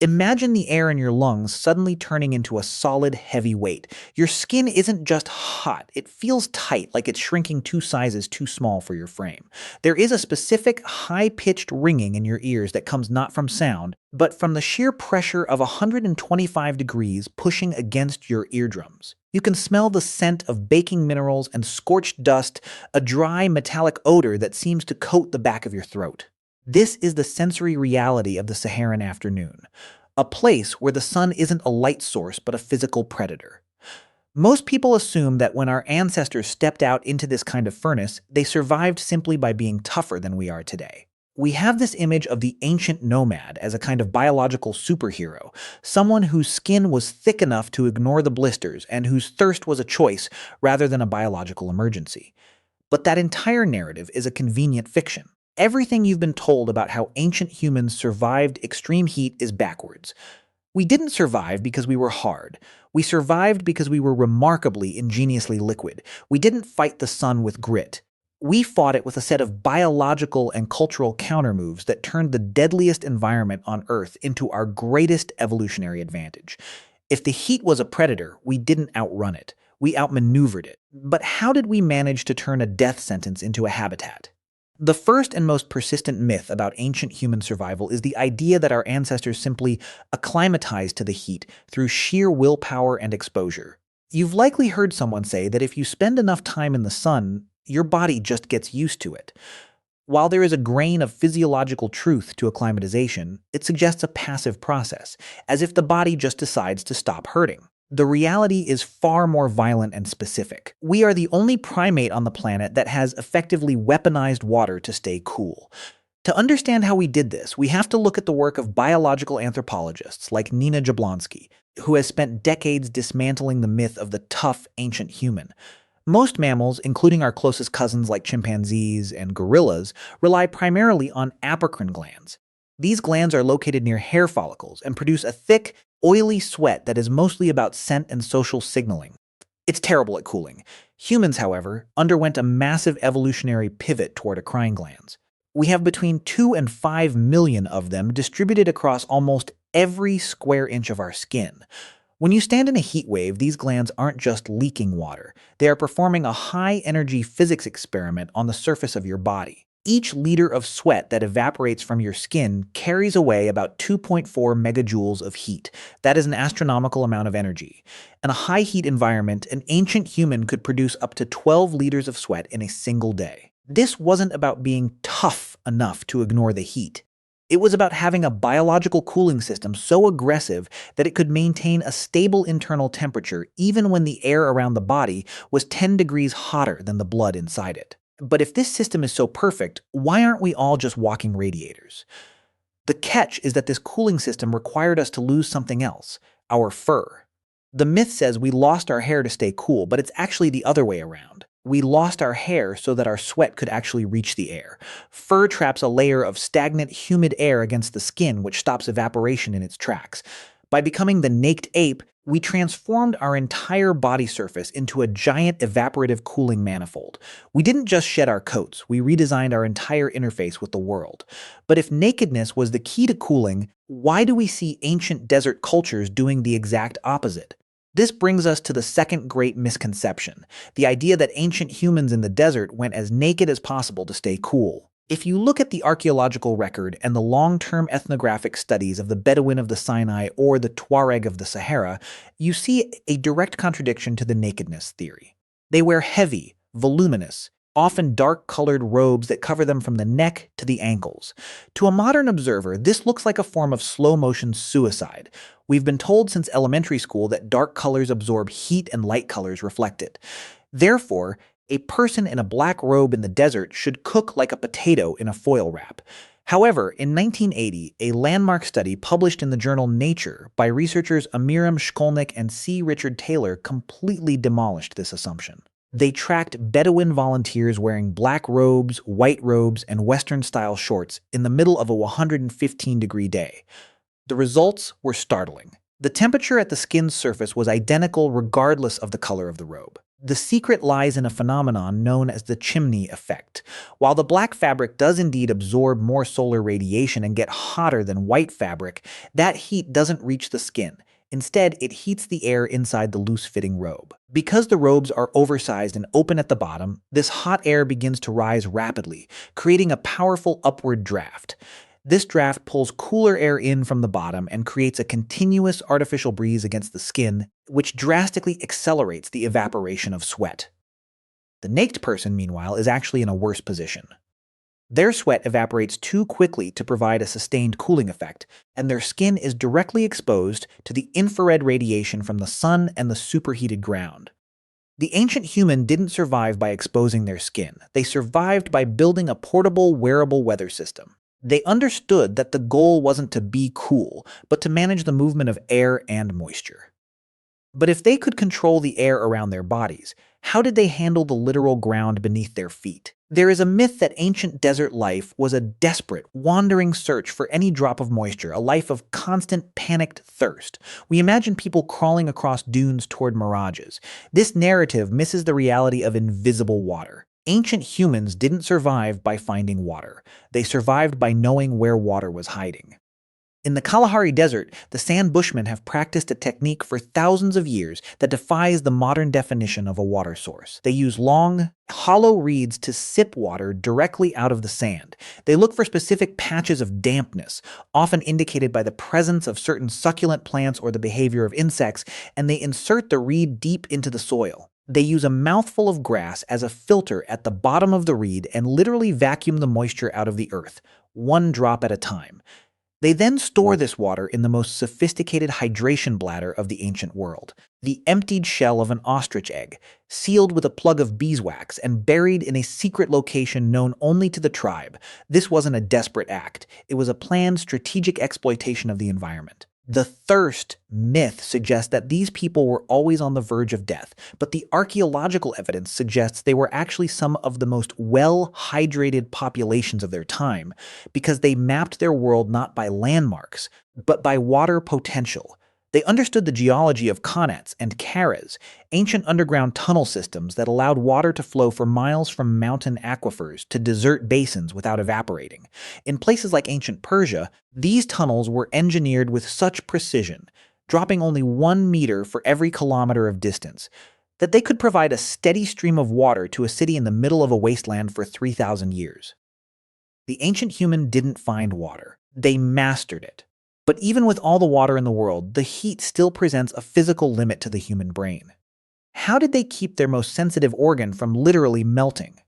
Imagine the air in your lungs suddenly turning into a solid, heavy weight. Your skin isn't just hot, it feels tight, like it's shrinking two sizes too small for your frame. There is a specific, high-pitched ringing in your ears that comes not from sound, but from the sheer pressure of 125 degrees pushing against your eardrums. You can smell the scent of baking minerals and scorched dust, a dry, metallic odor that seems to coat the back of your throat. This is the sensory reality of the Saharan afternoon, a place where the sun isn't a light source but a physical predator. Most people assume that when our ancestors stepped out into this kind of furnace, they survived simply by being tougher than we are today. We have this image of the ancient nomad as a kind of biological superhero, someone whose skin was thick enough to ignore the blisters and whose thirst was a choice rather than a biological emergency. But that entire narrative is a convenient fiction. Everything you've been told about how ancient humans survived extreme heat is backwards. We didn't survive because we were hard. We survived because we were remarkably ingeniously liquid. We didn't fight the sun with grit. We fought it with a set of biological and cultural countermoves that turned the deadliest environment on Earth into our greatest evolutionary advantage. If the heat was a predator, we didn't outrun it. We outmaneuvered it. But how did we manage to turn a death sentence into a habitat? The first and most persistent myth about ancient human survival is the idea that our ancestors simply acclimatized to the heat through sheer willpower and exposure. You've likely heard someone say that if you spend enough time in the sun, your body just gets used to it. While there is a grain of physiological truth to acclimatization, it suggests a passive process, as if the body just decides to stop hurting. The reality is far more violent and specific. We are the only primate on the planet that has effectively weaponized water to stay cool. To understand how we did this, we have to look at the work of biological anthropologists like Nina Jablonski, who has spent decades dismantling the myth of the tough ancient human. Most mammals, including our closest cousins like chimpanzees and gorillas, rely primarily on apocrine glands. These glands are located near hair follicles and produce a thick, oily sweat that is mostly about scent and social signaling. It's terrible at cooling. Humans, however, underwent a massive evolutionary pivot toward eccrine glands. We have between 2 and 5 million of them distributed across almost every square inch of our skin. When you stand in a heat wave, these glands aren't just leaking water. They are performing a high-energy physics experiment on the surface of your body. Each liter of sweat that evaporates from your skin carries away about 2.4 megajoules of heat. That is an astronomical amount of energy. In a high-heat environment, an ancient human could produce up to 12 liters of sweat in a single day. This wasn't about being tough enough to ignore the heat. It was about having a biological cooling system so aggressive that it could maintain a stable internal temperature even when the air around the body was 10 degrees hotter than the blood inside it. But if this system is so perfect, why aren't we all just walking radiators? The catch is that this cooling system required us to lose something else, our fur. The myth says we lost our hair to stay cool, but it's actually the other way around. We lost our hair so that our sweat could actually reach the air. Fur traps a layer of stagnant, humid air against the skin, which stops evaporation in its tracks. By becoming the naked ape, we transformed our entire body surface into a giant evaporative cooling manifold. We didn't just shed our coats, we redesigned our entire interface with the world. But if nakedness was the key to cooling, why do we see ancient desert cultures doing the exact opposite? This brings us to the second great misconception, the idea that ancient humans in the desert went as naked as possible to stay cool. If you look at the archaeological record and the long-term ethnographic studies of the Bedouin of the Sinai or the Tuareg of the Sahara, you see a direct contradiction to the nakedness theory. They wear heavy, voluminous, often dark-colored robes that cover them from the neck to the ankles. To a modern observer, this looks like a form of slow-motion suicide. We've been told since elementary school that dark colors absorb heat and light colors reflect it. Therefore, a person in a black robe in the desert should cook like a potato in a foil wrap. However, in 1980, a landmark study published in the journal Nature by researchers Amiram Shkolnik and C. Richard Taylor completely demolished this assumption. They tracked Bedouin volunteers wearing black robes, white robes, and Western-style shorts in the middle of a 115-degree day. The results were startling. The temperature at the skin's surface was identical regardless of the color of the robe. The secret lies in a phenomenon known as the chimney effect. While the black fabric does indeed absorb more solar radiation and get hotter than white fabric, that heat doesn't reach the skin. Instead, it heats the air inside the loose-fitting robe. Because the robes are oversized and open at the bottom, this hot air begins to rise rapidly, creating a powerful upward draft. This draft pulls cooler air in from the bottom and creates a continuous artificial breeze against the skin, which drastically accelerates the evaporation of sweat. The naked person, meanwhile, is actually in a worse position. Their sweat evaporates too quickly to provide a sustained cooling effect, and their skin is directly exposed to the infrared radiation from the sun and the superheated ground. The ancient human didn't survive by exposing their skin. They survived by building a portable, wearable weather system. They understood that the goal wasn't to be cool, but to manage the movement of air and moisture. But if they could control the air around their bodies, how did they handle the literal ground beneath their feet? There is a myth that ancient desert life was a desperate, wandering search for any drop of moisture, a life of constant, panicked thirst. We imagine people crawling across dunes toward mirages. This narrative misses the reality of invisible water. Ancient humans didn't survive by finding water. They survived by knowing where water was hiding. In the Kalahari Desert, the San Bushmen have practiced a technique for thousands of years that defies the modern definition of a water source. They use long, hollow reeds to sip water directly out of the sand. They look for specific patches of dampness, often indicated by the presence of certain succulent plants or the behavior of insects, and they insert the reed deep into the soil. They use a mouthful of grass as a filter at the bottom of the reed and literally vacuum the moisture out of the earth, one drop at a time. They then store this water in the most sophisticated hydration bladder of the ancient world, the emptied shell of an ostrich egg, sealed with a plug of beeswax and buried in a secret location known only to the tribe. This wasn't a desperate act. It was a planned strategic exploitation of the environment. The thirst myth suggests that these people were always on the verge of death, but the archaeological evidence suggests they were actually some of the most well-hydrated populations of their time, because they mapped their world not by landmarks, but by water potential. They understood the geology of connats and karas, ancient underground tunnel systems that allowed water to flow for miles from mountain aquifers to desert basins without evaporating. In places like ancient Persia, these tunnels were engineered with such precision, dropping only 1 meter for every kilometer of distance, that they could provide a steady stream of water to a city in the middle of a wasteland for 3,000 years. The ancient human didn't find water. They mastered it. But even with all the water in the world, the heat still presents a physical limit to the human brain. How did they keep their most sensitive organ from literally melting?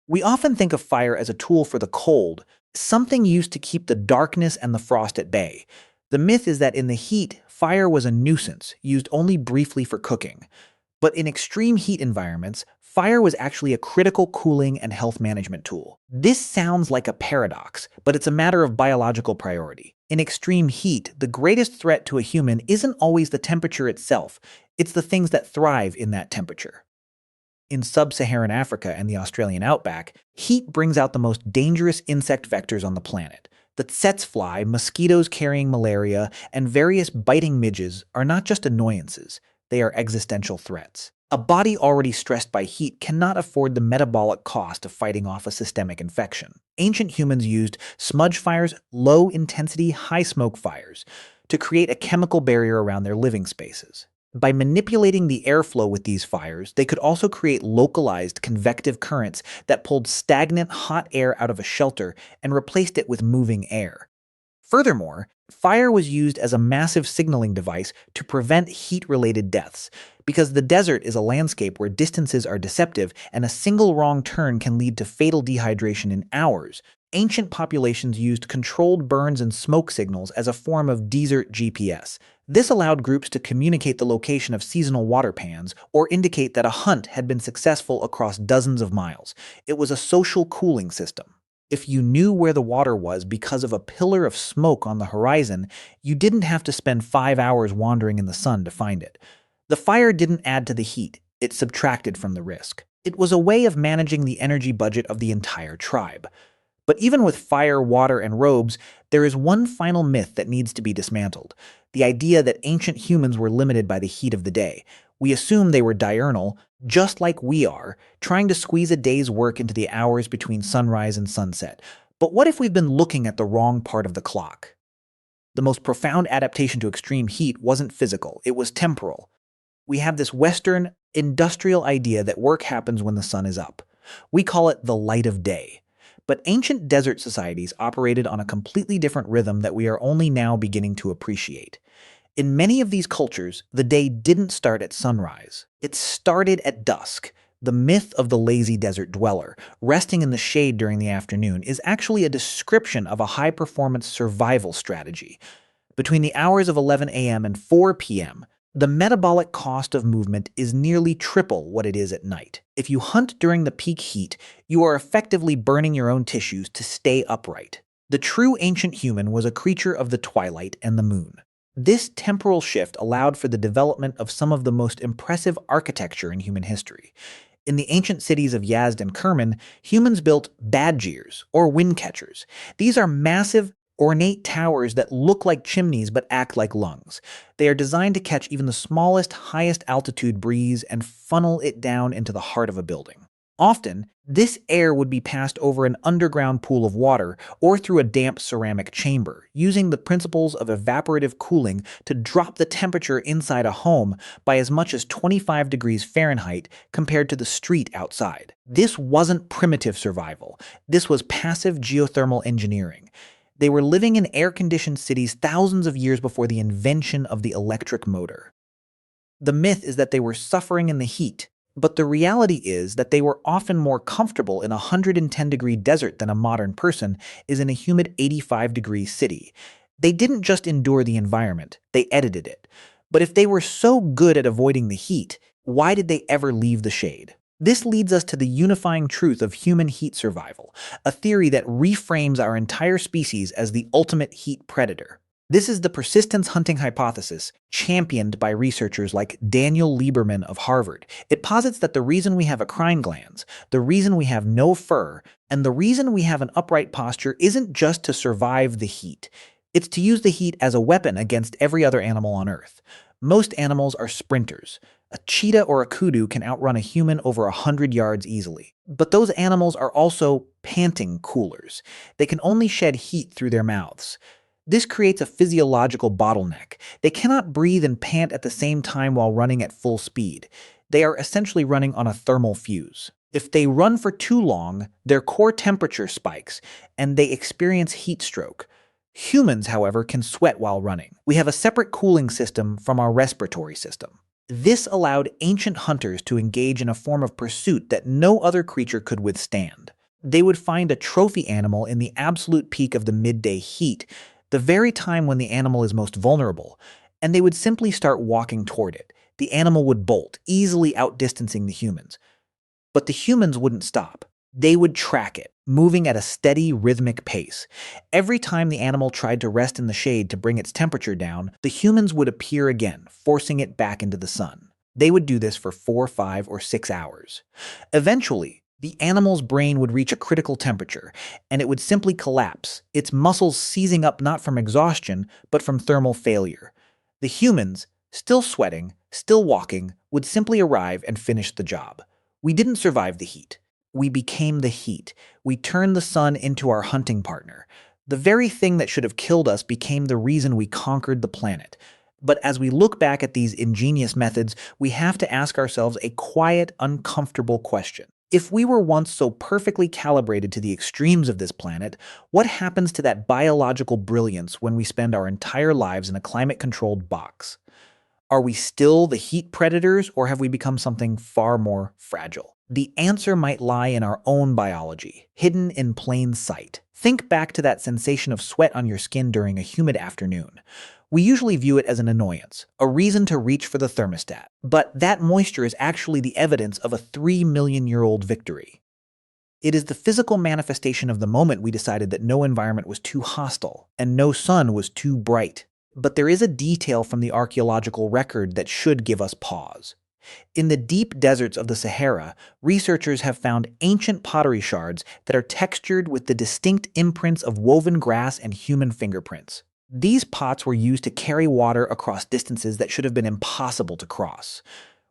We often think of fire as a tool for the cold, something used to keep the darkness and the frost at bay. The myth is that in the heat, fire was a nuisance, used only briefly for cooking. But in extreme heat environments, fire was actually a critical cooling and health management tool. This sounds like a paradox, but it's a matter of biological priority. In extreme heat, the greatest threat to a human isn't always the temperature itself, it's the things that thrive in that temperature. In sub-Saharan Africa and the Australian outback, heat brings out the most dangerous insect vectors on the planet. The tsetse fly, mosquitoes carrying malaria, and various biting midges are not just annoyances, they are existential threats. A body already stressed by heat cannot afford the metabolic cost of fighting off a systemic infection. Ancient humans used smudge fires, low-intensity, high-smoke fires, to create a chemical barrier around their living spaces. By manipulating the airflow with these fires, they could also create localized convective currents that pulled stagnant hot air out of a shelter and replaced it with moving air. Furthermore, fire was used as a massive signaling device to prevent heat-related deaths, because the desert is a landscape where distances are deceptive and a single wrong turn can lead to fatal dehydration in hours. Ancient populations used controlled burns and smoke signals as a form of desert GPS. This allowed groups to communicate the location of seasonal water pans or indicate that a hunt had been successful across dozens of miles. It was a social cooling system. If you knew where the water was because of a pillar of smoke on the horizon, you didn't have to spend 5 hours wandering in the sun to find it. The fire didn't add to the heat, it subtracted from the risk. It was a way of managing the energy budget of the entire tribe. But even with fire, water, and robes, there is one final myth that needs to be dismantled: the idea that ancient humans were limited by the heat of the day. We assume they were diurnal, just like we are, trying to squeeze a day's work into the hours between sunrise and sunset. But what if we've been looking at the wrong part of the clock? The most profound adaptation to extreme heat wasn't physical, it was temporal. We have this Western industrial idea that work happens when the sun is up. We call it the light of day. But ancient desert societies operated on a completely different rhythm that we are only now beginning to appreciate. In many of these cultures, the day didn't start at sunrise. It started at dusk. The myth of the lazy desert dweller, resting in the shade during the afternoon, is actually a description of a high-performance survival strategy. Between the hours of 11 a.m. and 4 p.m., the metabolic cost of movement is nearly triple what it is at night. If you hunt during the peak heat, you are effectively burning your own tissues to stay upright. The true ancient human was a creature of the twilight and the moon. This temporal shift allowed for the development of some of the most impressive architecture in human history. In the ancient cities of Yazd and Kerman, humans built badgirs, or wind catchers. These are massive, ornate towers that look like chimneys but act like lungs. They are designed to catch even the smallest, highest altitude breeze and funnel it down into the heart of a building. Often, this air would be passed over an underground pool of water or through a damp ceramic chamber, using the principles of evaporative cooling to drop the temperature inside a home by as much as 25 degrees Fahrenheit compared to the street outside. This wasn't primitive survival. This was passive geothermal engineering. They were living in air-conditioned cities thousands of years before the invention of the electric motor. The myth is that they were suffering in the heat, but the reality is that they were often more comfortable in a 110-degree desert than a modern person is in a humid 85-degree city. They didn't just endure the environment, they edited it. But if they were so good at avoiding the heat, why did they ever leave the shade? This leads us to the unifying truth of human heat survival, a theory that reframes our entire species as the ultimate heat predator. This is the persistence hunting hypothesis, championed by researchers like Daniel Lieberman of Harvard. It posits that the reason we have eccrine glands, the reason we have no fur, and the reason we have an upright posture isn't just to survive the heat. It's to use the heat as a weapon against every other animal on Earth. Most animals are sprinters. A cheetah or a kudu can outrun a human over 100 yards easily. But those animals are also panting coolers. They can only shed heat through their mouths. This creates a physiological bottleneck. They cannot breathe and pant at the same time while running at full speed. They are essentially running on a thermal fuse. If they run for too long, their core temperature spikes, and they experience heat stroke. Humans, however, can sweat while running. We have a separate cooling system from our respiratory system. This allowed ancient hunters to engage in a form of pursuit that no other creature could withstand. They would find a trophy animal in the absolute peak of the midday heat, the very time when the animal is most vulnerable, and they would simply start walking toward it. The animal would bolt, easily outdistancing the humans. But the humans wouldn't stop. They would track it, moving at a steady, rhythmic pace. Every time the animal tried to rest in the shade to bring its temperature down, the humans would appear again, forcing it back into the sun. They would do this for 4, 5, or 6 hours. Eventually, the animal's brain would reach a critical temperature, and it would simply collapse, its muscles seizing up not from exhaustion, but from thermal failure. The humans, still sweating, still walking, would simply arrive and finish the job. We didn't survive the heat. We became the heat. We turned the sun into our hunting partner. The very thing that should have killed us became the reason we conquered the planet. But as we look back at these ingenious methods, we have to ask ourselves a quiet, uncomfortable question. If we were once so perfectly calibrated to the extremes of this planet, what happens to that biological brilliance when we spend our entire lives in a climate-controlled box? Are we still the heat predators, or have we become something far more fragile? The answer might lie in our own biology, hidden in plain sight. Think back to that sensation of sweat on your skin during a humid afternoon. We usually view it as an annoyance, a reason to reach for the thermostat. But that moisture is actually the evidence of a 3-million-year-old victory. It is the physical manifestation of the moment we decided that no environment was too hostile and no sun was too bright. But there is a detail from the archaeological record that should give us pause. In the deep deserts of the Sahara, researchers have found ancient pottery shards that are textured with the distinct imprints of woven grass and human fingerprints. These pots were used to carry water across distances that should have been impossible to cross.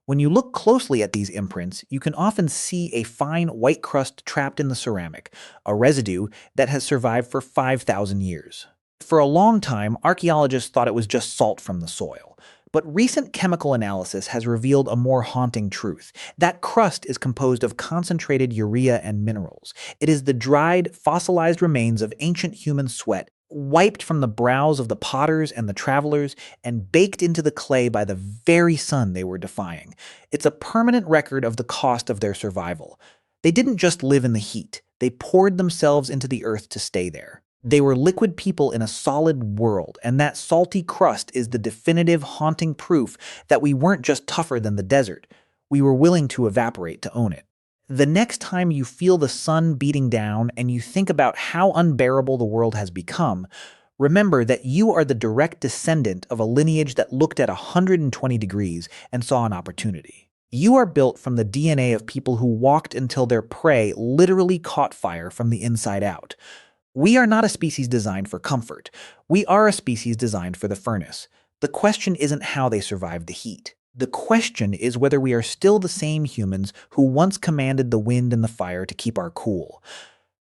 When you look closely at these imprints, you can often see a fine white crust trapped in the ceramic, a residue that has survived for 5,000 years. For a long time, archaeologists thought it was just salt from the soil. But recent chemical analysis has revealed a more haunting truth. That crust is composed of concentrated urea and minerals. It is the dried, fossilized remains of ancient human sweat, wiped from the brows of the potters and the travelers, and baked into the clay by the very sun they were defying. It's a permanent record of the cost of their survival. They didn't just live in the heat, they poured themselves into the earth to stay there. They were liquid people in a solid world, and that salty crust is the definitive, haunting proof that we weren't just tougher than the desert. We were willing to evaporate to own it. The next time you feel the sun beating down and you think about how unbearable the world has become, remember that you are the direct descendant of a lineage that looked at 120 degrees and saw an opportunity. You are built from the DNA of people who walked until their prey literally caught fire from the inside out. We are not a species designed for comfort. We are a species designed for the furnace. The question isn't how they survived the heat. The question is whether we are still the same humans who once commanded the wind and the fire to keep our cool.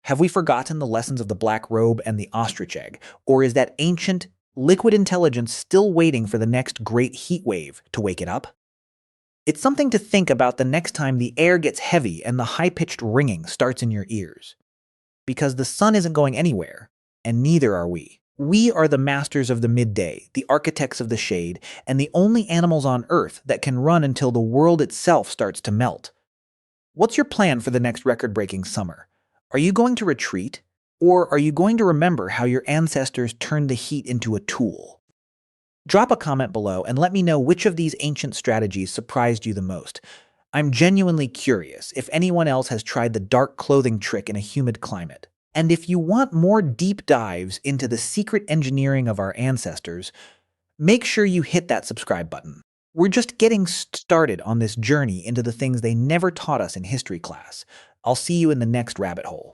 Have we forgotten the lessons of the black robe and the ostrich egg? Or is that ancient, liquid intelligence still waiting for the next great heat wave to wake it up? It's something to think about the next time the air gets heavy and the high-pitched ringing starts in your ears. Because the sun isn't going anywhere, and neither are we. We are the masters of the midday, the architects of the shade, and the only animals on Earth that can run until the world itself starts to melt. What's your plan for the next record-breaking summer? Are you going to retreat, or are you going to remember how your ancestors turned the heat into a tool? Drop a comment below and let me know which of these ancient strategies surprised you the most. I'm genuinely curious if anyone else has tried the dark clothing trick in a humid climate. And if you want more deep dives into the secret engineering of our ancestors, make sure you hit that subscribe button. We're just getting started on this journey into the things they never taught us in history class. I'll see you in the next rabbit hole.